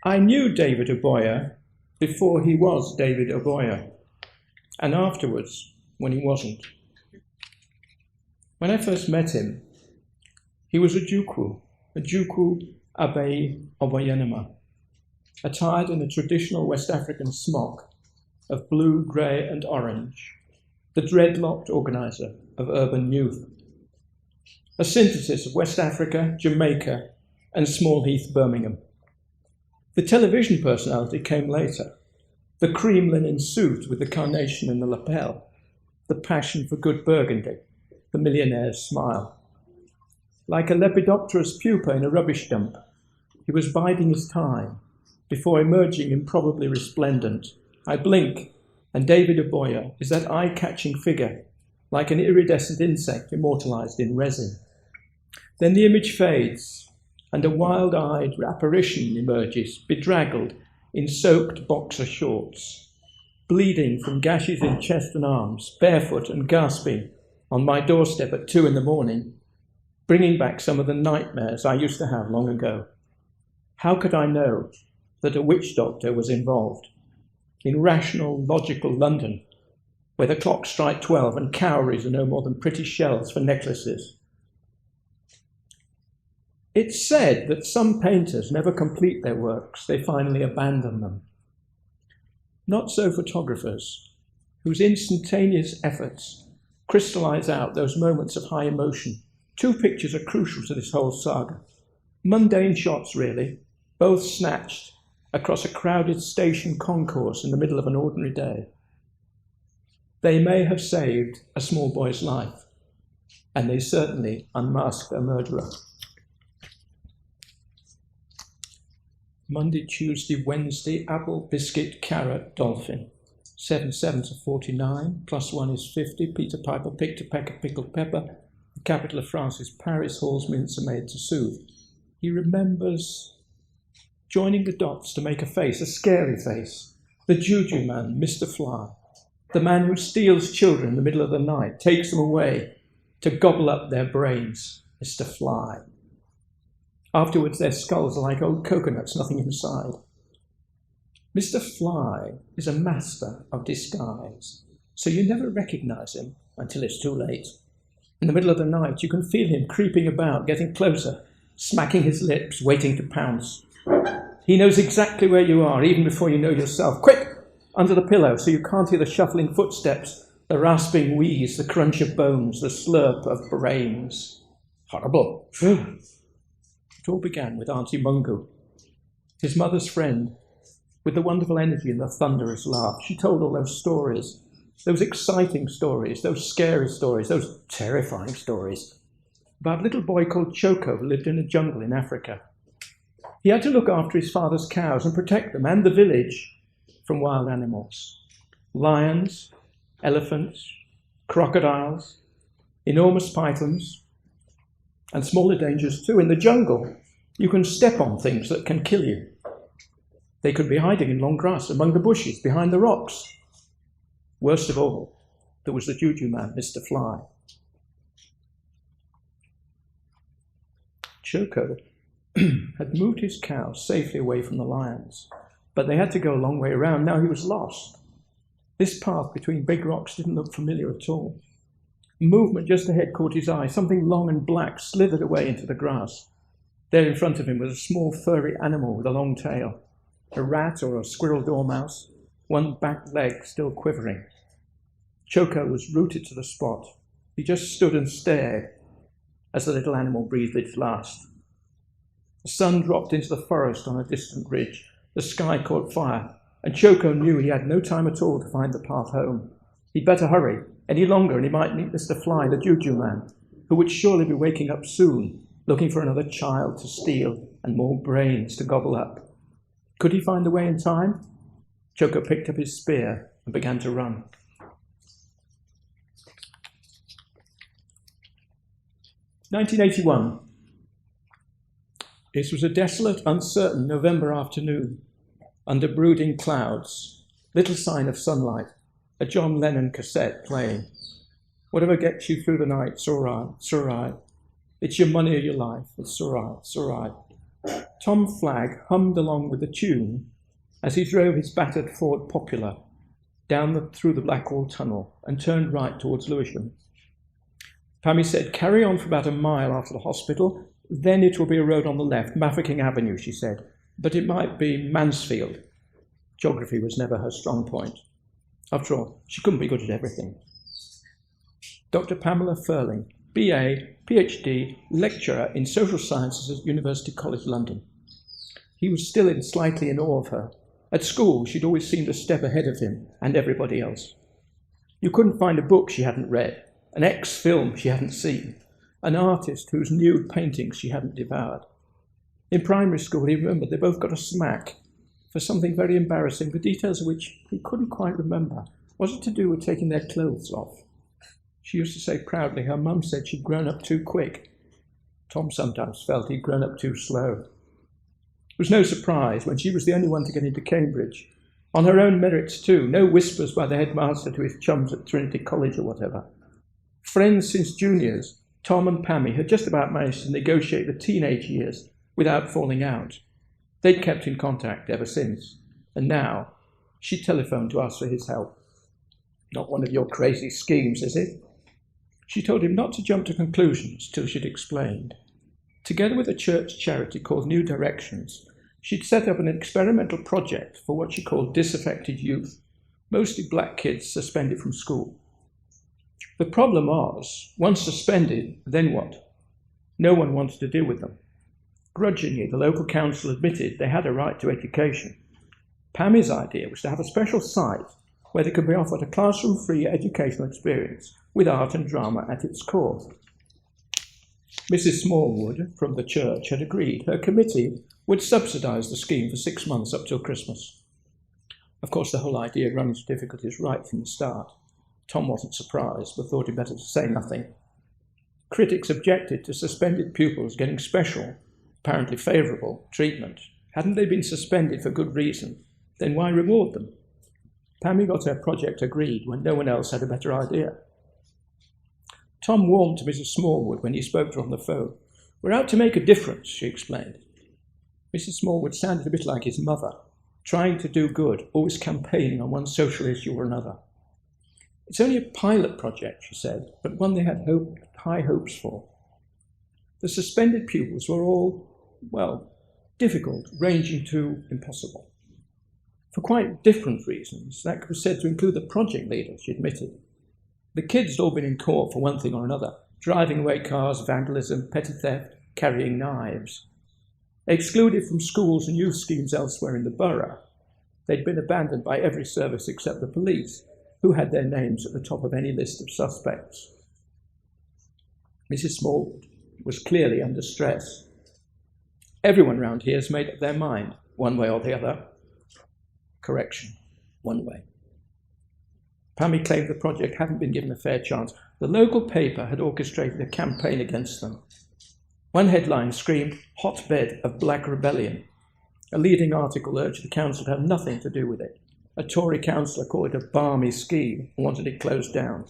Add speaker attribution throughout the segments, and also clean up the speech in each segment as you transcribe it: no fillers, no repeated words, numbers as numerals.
Speaker 1: I knew David Oboye before he was David Oboye, and afterwards when he wasn't. When I first met him, he was a Jukwu Abe Oboyenema, attired in a traditional West African smock of blue, grey and orange, the dreadlocked organiser of urban youth. A synthesis of West Africa, Jamaica and Small Heath, Birmingham. The television personality came later, the cream linen suit with the carnation in the lapel, the passion for good burgundy, the millionaire's smile. Like a lepidopterous pupa in a rubbish dump, he was biding his time before emerging improbably resplendent. I blink, and David Oboye is that eye-catching figure, like an iridescent insect immortalised in resin. Then the image fades, and a wild-eyed apparition emerges, bedraggled in soaked boxer shorts, bleeding from gashes in chest and arms, barefoot and gasping on my doorstep at 2 a.m, bringing back some of the nightmares I used to have long ago. How could I know that a witch doctor was involved? In rational, logical London, where the clocks strike 12 and cowries are no more than pretty shells for necklaces. It's said that some painters never complete their works, they finally abandon them. Not so photographers, whose instantaneous efforts crystallize out those moments of high emotion. 2 pictures are crucial to this whole saga. Mundane shots, really, both snatched across a crowded station concourse in the middle of an ordinary day. They may have saved a small boy's life, and they certainly unmasked a murderer. Monday, Tuesday, Wednesday, apple, biscuit, carrot, dolphin. 7 sevens are 49, +1 is 50, Peter Piper picked a peck of pickled pepper. The capital of France is Paris, Hall's mints are made to soothe. He remembers joining the dots to make a face, a scary face. The juju man, Mr. Fly, the man who steals children in the middle of the night, takes them away to gobble up their brains, Mr. Fly. Afterwards, their skulls are like old coconuts, nothing inside. Mr. Fly is a master of disguise, so you never recognize him until it's too late. In the middle of the night, you can feel him creeping about, getting closer, smacking his lips, waiting to pounce. He knows exactly where you are, even before you know yourself. Quick! Under the pillow, so you can't hear the shuffling footsteps, the rasping wheeze, the crunch of bones, the slurp of brains. Horrible. It all began with Auntie Mungo, his mother's friend, with the wonderful energy and the thunderous laugh. She told all those stories, those exciting stories, those scary stories, those terrifying stories, about a little boy called Choco who lived in a jungle in Africa. He had to look after his father's cows and protect them and the village from wild animals. Lions, elephants, crocodiles, enormous pythons, and smaller dangers too. In the jungle, you can step on things that can kill you. They could be hiding in long grass, among the bushes, behind the rocks. Worst of all, there was the juju man, Mr. Fly. Choco had moved his cows safely away from the lions, but they had to go a long way around. Now he was lost. This path between big rocks didn't look familiar at all. Movement just ahead caught his eye. Something long and black slithered away into the grass. There in front of him was a small furry animal with a long tail, a rat or a squirrel dormouse, one back leg still quivering. Choco was rooted to the spot. He just stood and stared as the little animal breathed its last. The sun dropped into the forest on a distant ridge. The sky caught fire, and Choco knew he had no time at all to find the path home. He'd better hurry. Any longer, and he might meet Mr. Fly, the juju man, who would surely be waking up soon, looking for another child to steal and more brains to gobble up. Could he find the way in time? Choco picked up his spear and began to run. "1981. It was a desolate, uncertain November afternoon, under brooding clouds, little sign of sunlight, a John Lennon cassette playing. Whatever gets you through the night, it's all right, it's all right. It's your money or your life, it's all right, it's all right. Tom Flagg hummed along with the tune as he drove his battered Ford Popular through the Blackwall Tunnel and turned right towards Lewisham. Pammy said, "Carry on for about a mile after the hospital, then it will be a road on the left, Mafeking Avenue," she said, "but it might be Mansfield." Geography was never her strong point. After all, she couldn't be good at everything. Dr. Pamela Furling, BA, PhD, lecturer in social sciences at University College London. He was still slightly in awe of her. At school, she'd always seemed a step ahead of him and everybody else. You couldn't find a book she hadn't read, an ex-film she hadn't seen, an artist whose nude paintings she hadn't devoured. In primary school, he remembered they both got a smack for something very embarrassing, the details of which he couldn't quite remember. Was it to do with taking their clothes off? She used to say proudly her mum said she'd grown up too quick. Tom sometimes felt he'd grown up too slow. It was no surprise when she was the only one to get into Cambridge. On her own merits too, no whispers by the headmaster to his chums at Trinity College or whatever. Friends since juniors, Tom and Pammy had just about managed to negotiate the teenage years without falling out. They'd kept in contact ever since, and now she telephoned to ask for his help. "Not one of your crazy schemes, is it?" She told him not to jump to conclusions till she'd explained. Together with a church charity called New Directions, she'd set up an experimental project for what she called disaffected youth, mostly black kids suspended from school. The problem was, once suspended, then what? No one wanted to deal with them. Grudgingly, the local council admitted they had a right to education. Pammy's idea was to have a special site where they could be offered a classroom-free educational experience with art and drama at its core. Mrs. Smallwood from the church had agreed her committee would subsidise the scheme for 6 months up till Christmas. Of course, the whole idea ran into difficulties right from the start. Tom wasn't surprised, but thought it better to say nothing. Critics objected to suspended pupils getting special, apparently favourable, treatment. Hadn't they been suspended for good reason? Then why reward them? Pammy got her project agreed when no one else had a better idea. Tom warmed to Mrs. Smallwood when he spoke to her on the phone. "We're out to make a difference," she explained. Mrs. Smallwood sounded a bit like his mother, trying to do good, always campaigning on one social issue or another. "It's only a pilot project," she said, "but one they had high hopes for." The suspended pupils were all, difficult, ranging to impossible. For quite different reasons, that was said to include the project leader, she admitted. The kids had all been in court for one thing or another, driving away cars, vandalism, petty theft, carrying knives. Excluded from schools and youth schemes elsewhere in the borough, they'd been abandoned by every service except the police, who had their names at the top of any list of suspects. Mrs. Smallwood was clearly under stress. "Everyone round here has made up their mind, one way or the other." Correction, one way. Pammy claimed the project hadn't been given a fair chance. The local paper had orchestrated a campaign against them. One headline screamed, "Hotbed of Black Rebellion." A leading article urged the council to have nothing to do with it. A Tory councillor called it a balmy scheme and wanted it closed down.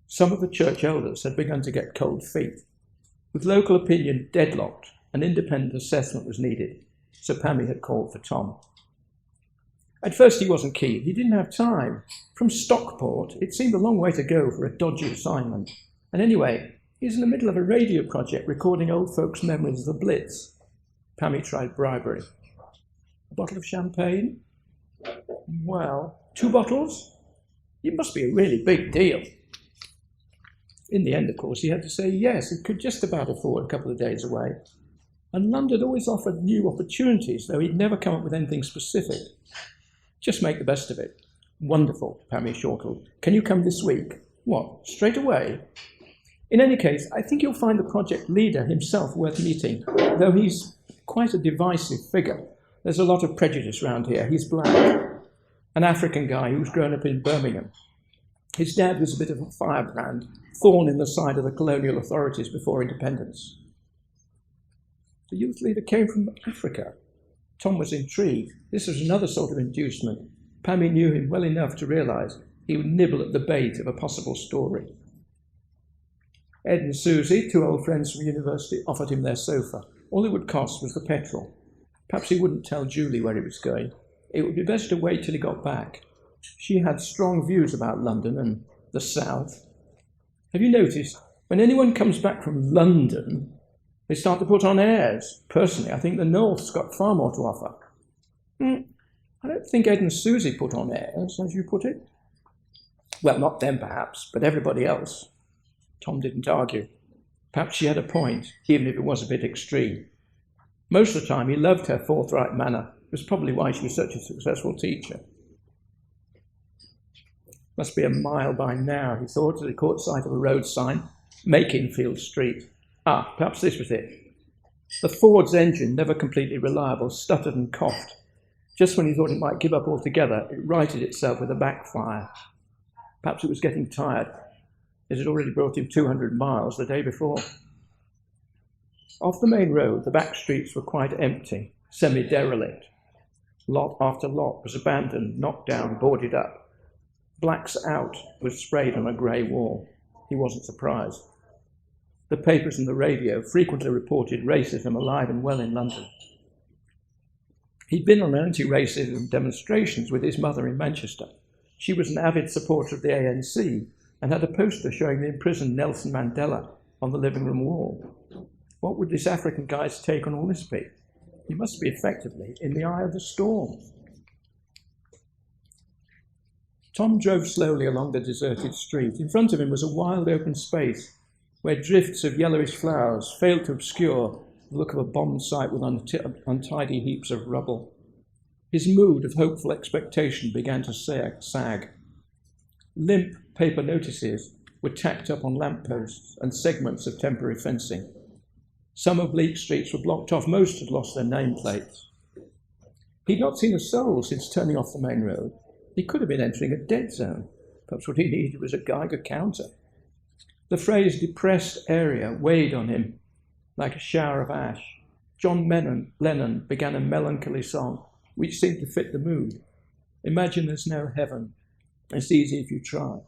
Speaker 1: Some of the church elders had begun to get cold feet. With local opinion deadlocked, an independent assessment was needed, so Pammy had called for Tom. At first he wasn't keen. He didn't have time. From Stockport, it seemed a long way to go for a dodgy assignment. And anyway, he's in the middle of a radio project recording old folks' memories of the Blitz. Pammy tried bribery. "A bottle of champagne?" "Well, 2 bottles? It must be a really big deal." In the end, of course, he had to say yes. He could just about afford a couple of days away. And London always offered new opportunities, though he'd never come up with anything specific. "Just make the best of it." "Wonderful," Pammy chortled. "Can you come this week?" "What, straight away?" "In any case, I think you'll find the project leader himself worth meeting, though he's quite a divisive figure. There's a lot of prejudice round here. He's black, an African guy who's grown up in Birmingham. His dad was a bit of a firebrand, thorn in the side of the colonial authorities before independence." The youth leader came from Africa. Tom was intrigued. This was another sort of inducement. Pammy knew him well enough to realise he would nibble at the bait of a possible story. Ed and Susie, 2 old friends from university, offered him their sofa. All it would cost was the petrol. Perhaps he wouldn't tell Julie where he was going. It would be best to wait till he got back. She had strong views about London and the South. Have you noticed, when anyone comes back from London, they start to put on airs? Personally, I think the North's got far more to offer. I don't think Ed and Susie put on airs, as you put it. Well, not them perhaps, but everybody else. Tom didn't argue. Perhaps she had a point, even if it was a bit extreme. Most of the time he loved her forthright manner. It was probably why she was such a successful teacher. Must be a mile by now, he thought, as he caught sight of a road sign, Makinfield Street. Perhaps this was it. The Ford's engine, never completely reliable, stuttered and coughed. Just when he thought it might give up altogether, it righted itself with a backfire. Perhaps it was getting tired. It had already brought him 200 miles the day before. Off the main road, the back streets were quite empty, semi-derelict. Lot after lot was abandoned, knocked down, boarded up. Black's Out was sprayed on a grey wall. He wasn't surprised. The papers and the radio frequently reported racism alive and well in London. He'd been on anti-racism demonstrations with his mother in Manchester. She was an avid supporter of the ANC and had a poster showing the imprisoned Nelson Mandela on the living room wall. What would this African guy's take on all this be? He must be effectively in the eye of the storm. Tom drove slowly along the deserted street. In front of him was a wild open space where drifts of yellowish flowers failed to obscure the look of a bombed site with untidy heaps of rubble. His mood of hopeful expectation began to sag. Limp paper notices were tacked up on lampposts and segments of temporary fencing. Some oblique streets were blocked off. Most had lost their nameplates. He'd not seen a soul since turning off the main road. He could have been entering a dead zone. Perhaps what he needed was a Geiger counter. The phrase depressed area weighed on him like a shower of ash. John Lennon began a melancholy song which seemed to fit the mood. Imagine there's no heaven. It's easy if you try.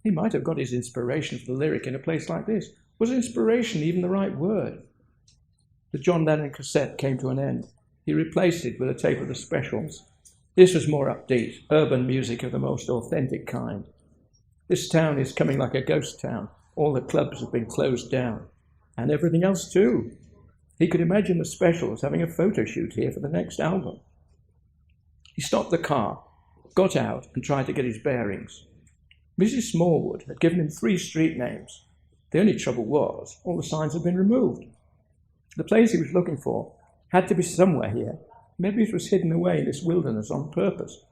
Speaker 1: He might have got his inspiration for the lyric in a place like this. Was inspiration even the right word? The John Lennon cassette came to an end. He replaced it with a tape of the Specials. This was more upbeat, urban music of the most authentic kind. This town is coming like a ghost town. All the clubs have been closed down. And everything else too. He could imagine the Specials having a photo shoot here for the next album. He stopped the car, got out and tried to get his bearings. Mrs. Smallwood had given him 3 street names. The only trouble was, all the signs had been removed. The place he was looking for had to be somewhere here. Maybe it was hidden away in this wilderness on purpose.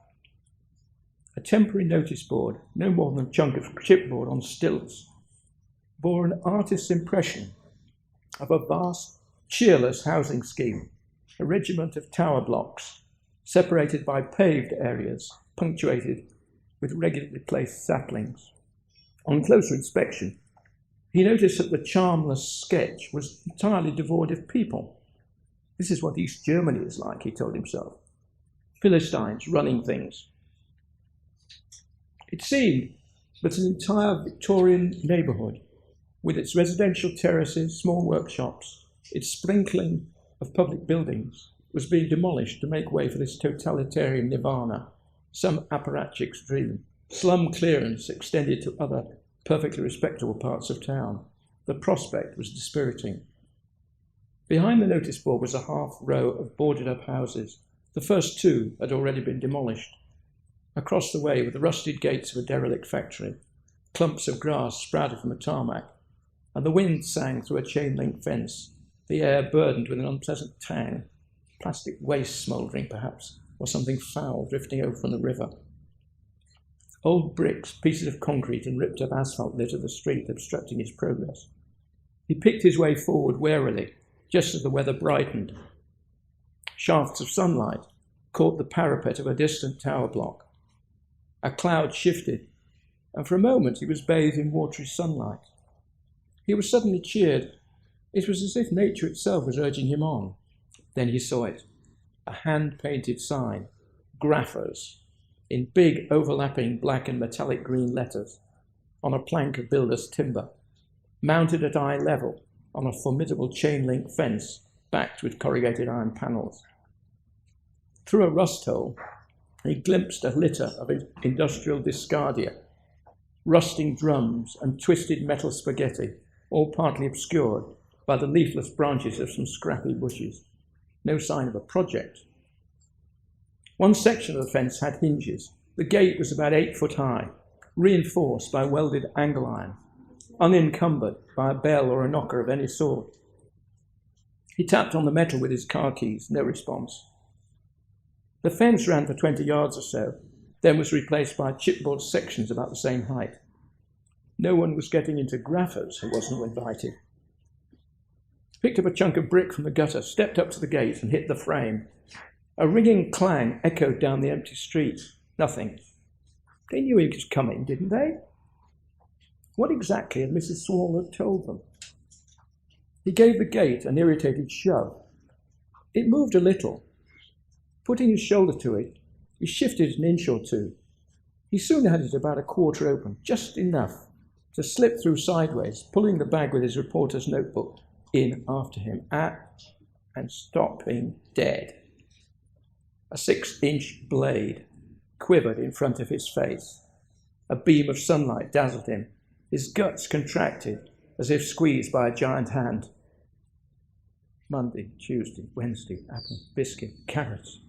Speaker 1: A temporary notice board, no more than a chunk of chipboard on stilts, bore an artist's impression of a vast, cheerless housing scheme, a regiment of tower blocks, separated by paved areas, punctuated with regularly placed saplings. On closer inspection, he noticed that the charmless sketch was entirely devoid of people. This is what East Germany is like, he told himself. Philistines running things. It seemed that an entire Victorian neighbourhood, with its residential terraces, small workshops, its sprinkling of public buildings, was being demolished to make way for this totalitarian nirvana, some apparatchik's dream. Slum clearance extended to other perfectly respectable parts of town. The prospect was dispiriting. Behind the notice board was a half row of boarded-up houses. The first 2 had already been demolished. Across the way were the rusted gates of a derelict factory. Clumps of grass sprouted from the tarmac, and the wind sang through a chain-link fence, the air burdened with an unpleasant tang, plastic waste smouldering perhaps, or something foul drifting over from the river. Old bricks, pieces of concrete and ripped-up asphalt littered the street, obstructing his progress. He picked his way forward warily, just as the weather brightened. Shafts of sunlight caught the parapet of a distant tower block. A cloud shifted, and for a moment he was bathed in watery sunlight. He was suddenly cheered. It was as if nature itself was urging him on. Then he saw it, a hand-painted sign, Graffers, in big overlapping black and metallic green letters, on a plank of builder's timber, mounted at eye level on a formidable chain-link fence backed with corrugated iron panels. Through a rust hole, he glimpsed a litter of industrial discardia, rusting drums and twisted metal spaghetti, all partly obscured by the leafless branches of some scrappy bushes. No sign of a project. One section of the fence had hinges. The gate was about 8 foot high, reinforced by welded angle iron, unencumbered by a bell or a knocker of any sort. He tapped on the metal with his car keys, no response. The fence ran for 20 yards or so, then was replaced by chipboard sections about the same height. No one was getting into Graffo's who wasn't invited. Picked up a chunk of brick from the gutter, stepped up to the gate and hit the frame. A ringing clang echoed down the empty street. Nothing. They knew he was coming, didn't they? What exactly had Mrs. Swallow told them? He gave the gate an irritated shove. It moved a little. Putting his shoulder to it, he shifted an inch or two. He soon had it about a quarter open, just enough to slip through sideways, pulling the bag with his reporter's notebook in after him, and stopping dead. A 6-inch blade quivered in front of his face. A beam of sunlight dazzled him. His guts contracted as if squeezed by a giant hand. Monday, Tuesday, Wednesday, apple, biscuit, carrots.